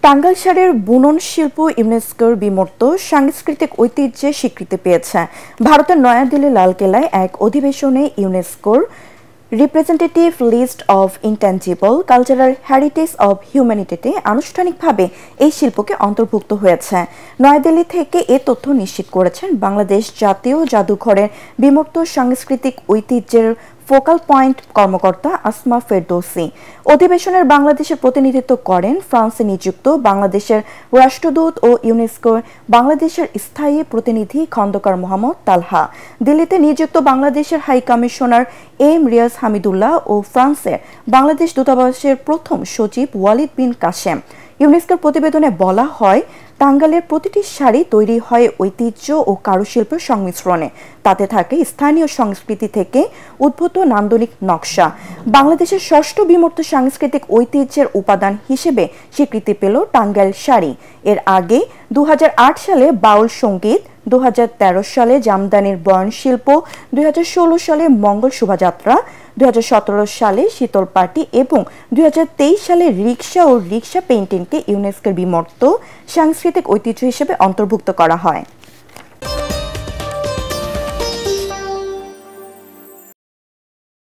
টাঙ্গাইল শাড়ির বুনন শিল্প ইউনেস্কোর বিমূর্ত সাংস্কৃতিক ঐতিহ্যে স্বীকৃতি পেয়েছে। ভারতের নয়াদিল্লি লালকেল্লায় এক অধিবেশনে ইউনেস্কোর representative list of intangible cultural heritage of হিউম্যানিটিতে আনুষ্ঠানিকভাবে এই শিল্পকে অন্তর্ভুক্ত হয়েছে। নয়াদিল্লি থেকে এ তথ্য নিশ্চিত করেছেন বাংলাদেশ জাতীয় জাদুঘরের বিমূর্ত সাংস্কৃতিক ঐতিহ্যের ফোকাল পয়েন্ট কর্মকর্তা আসমা ফেরদৌসী। অধিবেশনের বাংলাদেশের প্রতিনিধিত্ব করেন ফ্রান্সে নিযুক্ত বাংলাদেশের রাষ্ট্রদূত ও ইউনেস্কোর বাংলাদেশের স্থায়ী প্রতিনিধি খন্দকার মোহাম্মদ তালহা, দিল্লিতে নিযুক্ত বাংলাদেশের high commissioner M Riaz Hamidullah ও ফ্রান্সের বাংলাদেশ দূতাবাসের প্রথম সচিব ওয়ালিদ বিন কাশেম। ইউনেস্কোর প্রতিবেদনে বলা হয়, টাঙ্গাইলের প্রতিটি শাড়ি তৈরি হয় ঐতিহ্য ও কারুশিল্পের সংমিশ্রণে। তাতে থাকে স্থানীয় সংস্কৃতি থেকে উদ্ভূত নান্দনিক নকশা। বাংলাদেশের ষষ্ঠ বিমূর্ত সাংস্কৃতিক ঐতিহ্যের উপাদান হিসেবে স্বীকৃতি পেল টাঙ্গাইল শাড়ি। এর আগে 2008 সালে বাউল সঙ্গীত, 2013 সালে জামদানির বয়ন শিল্প, 2016 সালে মঙ্গল শোভাযাত্রা, 2017 সালে শীতল পাটি এবং 2023 সালে রিক্সা ও রিক্সা পেইন্টিংকে ইউনেস্কোর বিমূর্ত সাংস্কৃতিক ঐতিহ্য হিসেবে অন্তর্ভুক্ত করা হয়।